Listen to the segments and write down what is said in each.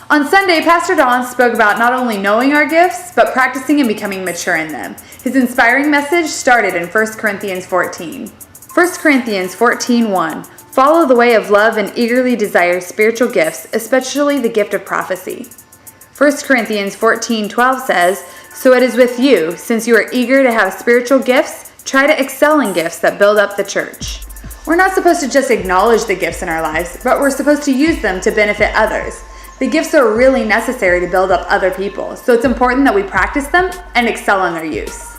On Sunday, Pastor Don spoke about not only knowing our gifts, but practicing and becoming mature in them. His inspiring message started in 1 Corinthians 14. 1 Corinthians 14:1. Follow the way of love and eagerly desire spiritual gifts, especially the gift of prophecy. 1 Corinthians 14:12 says, So it is with you, since you are eager to have spiritual gifts, try to excel in gifts that build up the church. We're not supposed to just acknowledge the gifts in our lives, but we're supposed to use them to benefit others. The gifts are really necessary to build up other people, so it's important that we practice them and excel in their use.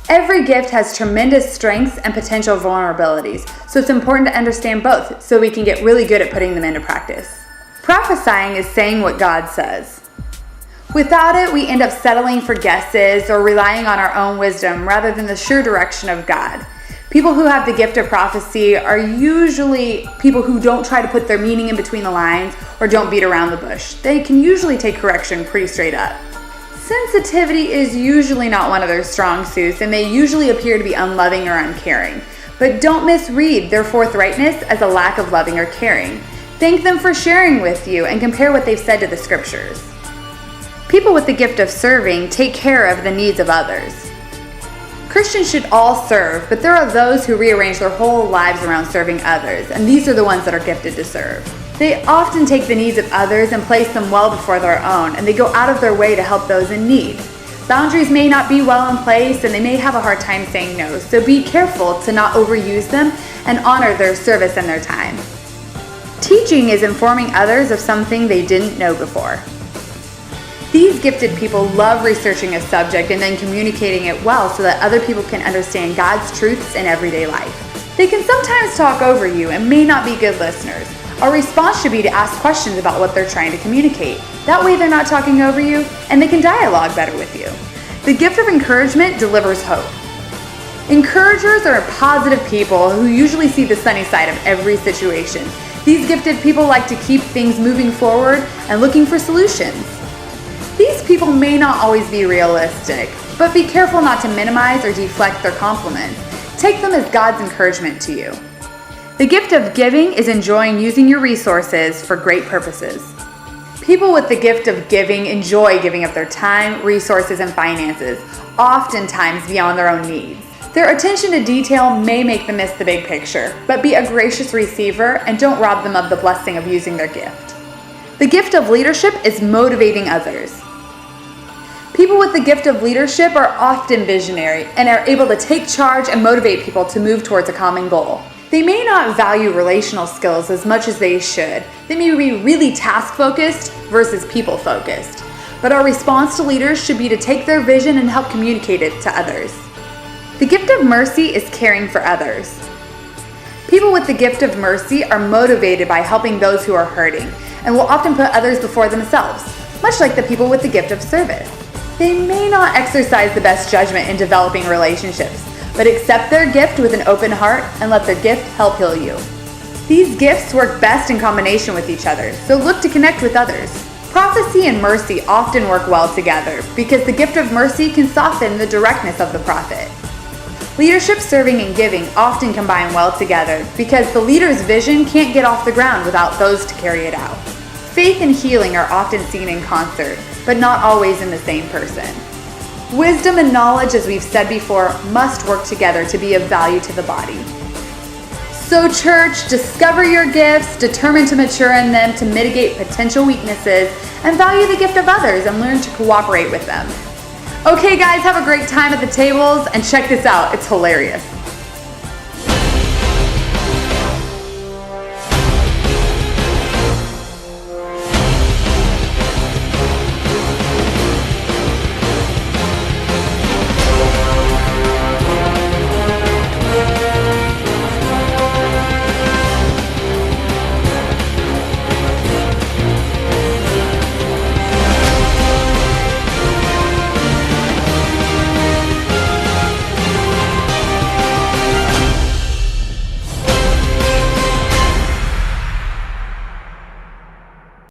Every gift has tremendous strengths and potential vulnerabilities, so it's important to understand both so we can get really good at putting them into practice. Prophesying is saying what God says. Without it, we end up settling for guesses or relying on our own wisdom rather than the sure direction of God. People who have the gift of prophecy are usually people who don't try to put their meaning in between the lines or don't beat around the bush. They can usually take correction pretty straight up. Sensitivity is usually not one of their strong suits, and they usually appear to be unloving or uncaring. But don't misread their forthrightness as a lack of loving or caring. Thank them for sharing with you and compare what they've said to the scriptures. People with the gift of serving take care of the needs of others. Christians should all serve, but there are those who rearrange their whole lives around serving others, and these are the ones that are gifted to serve. They often take the needs of others and place them well before their own, and they go out of their way to help those in need. Boundaries may not be well in place, and they may have a hard time saying no, so be careful to not overuse them and honor their service and their time. Teaching is informing others of something they didn't know before. These gifted people love researching a subject and then communicating it well so that other people can understand God's truths in everyday life. They can sometimes talk over you and may not be good listeners. Our response should be to ask questions about what they're trying to communicate. That way they're not talking over you and they can dialogue better with you. The gift of encouragement delivers hope. Encouragers are positive people who usually see the sunny side of every situation. These gifted people like to keep things moving forward and looking for solutions. These people may not always be realistic, but be careful not to minimize or deflect their compliments. Take them as God's encouragement to you. The gift of giving is enjoying using your resources for great purposes. People with the gift of giving enjoy giving up their time, resources, and finances, oftentimes beyond their own needs. Their attention to detail may make them miss the big picture, but be a gracious receiver and don't rob them of the blessing of using their gift. The gift of leadership is motivating others. People with the gift of leadership are often visionary and are able to take charge and motivate people to move towards a common goal. They may not value relational skills as much as they should. They may be really task-focused versus people-focused. But our response to leaders should be to take their vision and help communicate it to others. The gift of mercy is caring for others. People with the gift of mercy are motivated by helping those who are hurting and will often put others before themselves, much like the people with the gift of service. They may not exercise the best judgment in developing relationships, but accept their gift with an open heart and let their gift help heal you. These gifts work best in combination with each other, so look to connect with others. Prophecy and mercy often work well together because the gift of mercy can soften the directness of the prophet. Leadership, serving, and giving often combine well together because the leader's vision can't get off the ground without those to carry it out. Faith and healing are often seen in concert, but not always in the same person. Wisdom and knowledge, as we've said before, must work together to be of value to the body. So church, discover your gifts, determine to mature in them to mitigate potential weaknesses, and value the gift of others and learn to cooperate with them. Okay guys, have a great time at the tables, and check this out, it's hilarious.